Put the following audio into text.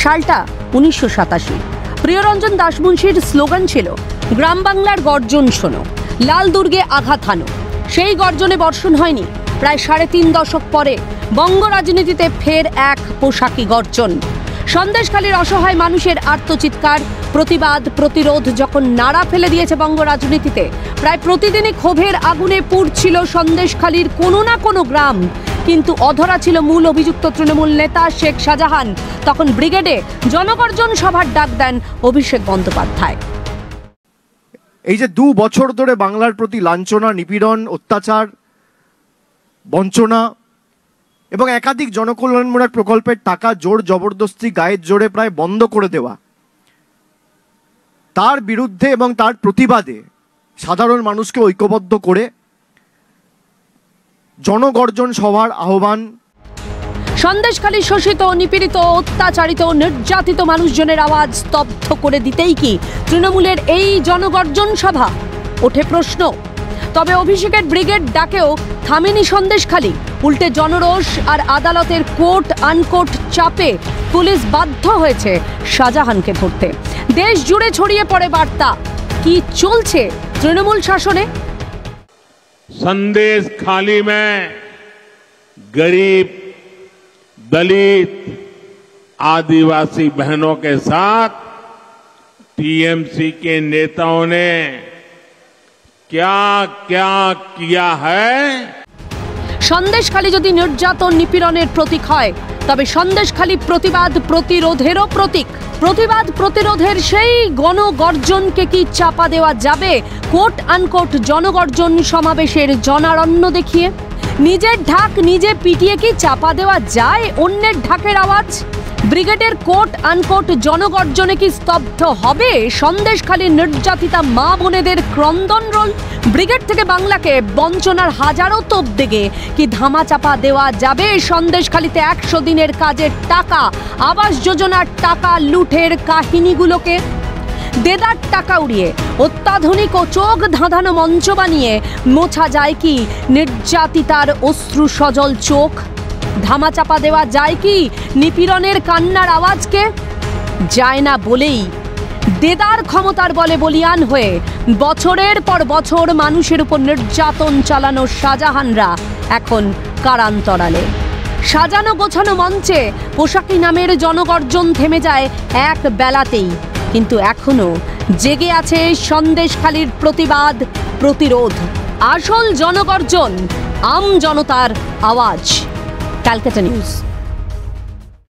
সালটা 1987। প্রিয়রঞ্জন দাশমুন্সির স্লোগান ছিল গ্রাম বাংলার গর্জন শোনো, লাল দুর্গে আঘাত হানো। সেই গর্জনে বর্ষণ হয়নি। প্রায় 3.5 দশক পরে বঙ্গ রাজনীতিতে ফের এক পোশাকি গর্জন। সন্দেশখালীর অসহায় মানুষের আর্তচিৎকার, প্রতিবাদ, প্রতিরোধ যখন নাড়া ফেলে দিয়েছে বঙ্গ রাজনীতিতে, প্রায় প্রতিদিনই ক্ষোভের আগুনে পুড়ছিল সন্দেশখালীর কোনো না কোনো গ্রাম। কিন্তু অধরা ছিল মূল অভিযুক্ত তৃণমূল নেতা শেখ শাহজাহান। তখন ব্রিগেডে জনগর্জন সভার ডাক দেন অভিষেক বন্দ্যোপাধ্যায়। এই যে 2 বছর ধরে বাংলার প্রতি লাঞ্ছনা, নিপীড়ন, অত্যাচার, বঞ্চনা এবং একাধিক জনকল্যাণমূলক প্রকল্পের টাকা জোর জবরদস্তি গায়ের জোরে প্রায় বন্ধ করে দেওয়া, তার বিরুদ্ধে এবং তার প্রতিবাদে সাধারণ মানুষকে ঐক্যবদ্ধ করে জনগর্জন সভার আহ্বান। সন্দেশখালী শোষিত, নিপীড়িত, অত্যাচারিত, নির্যাতিত মানুষজনের আওয়াজ স্তব্ধ করে দিতেই কি তৃণমূলের এই জনগর্জন সভা? ওঠে প্রশ্ন। তবে অভিষেকের ব্রিগেড ডাকেও থামেনি সন্দেশখালী। উল্টে জনরোষ আর আদালতের কোর্ট আনকোর্ট চাপে পুলিশ বাধ্য হয়েছে শাহজাহানকে ধরতে। দেশ জুড়ে ছড়িয়ে পড়ে বার্তা, কি চলছে তৃণমূল শাসনে। संदेशखाली में गरीब, दलित, आदिवासी बहनों के साथ टीएमसी के नेताओं ने क्या क्या किया है। সন্দেশখালী যদি নির্যাতন, নিপীড়নের প্রতীক হয়, তবে সন্দেশখালী প্রতিবাদ, প্রতিরোধেরও প্রতীক। প্রতিবাদ, প্রতিরোধের সেই গণগর্জনকে কি চাপা দেওয়া যাবে কোর্ট আনকোর্ট জনগর্জন সমাবেশের জনারণ্য দেখিয়ে? নিজের ঢাক নিজে পিটিয়ে কি চাপা দেওয়া যায় অন্যের ঢাকের আওয়াজ? ব্রিগেডের কোর্ট আনকোর্ট জনগর্জনে কি স্তব্ধ হবে সন্দেশখালীর নির্যাতিতা মা বোনেদের ক্রন্দন রোল? ব্রিগেড থেকে বাংলাকে বঞ্চনার হাজারো তোপ দেগে কি ধামা চাপা দেওয়া যাবে সন্দেশখালীতে 100 দিনের কাজের টাকা, আবাস যোজনার টাকা লুঠের কাহিনীগুলোকে? দেদার টাকা উড়িয়ে অত্যাধুনিক ও চোখ ধাঁধানো মঞ্চ বানিয়ে মোছা যায় কি নির্যাতিতার অশ্রু সজল চোখ? ধামা চাপা দেওয়া যায় কি নিপীড়নের কান্নার আওয়াজকে? যায় না বলেই দেদার ক্ষমতার বলে বলিয়ান হয়ে বছরের পর বছর মানুষের উপর নির্যাতন চালানো শাহজাহানরা এখন কারান্তরালে। সাজানো গোছানো মঞ্চে পোশাকি নামের জনগর্জন থেমে যায় এক বেলাতেই। কিন্তু এখনো জেগে আছে সন্দেশখালীর প্রতিবাদ, প্রতিরোধ। আসল জনগর্জন, আম জনতার আওয়াজ। ক্যালকাটা নিউজ।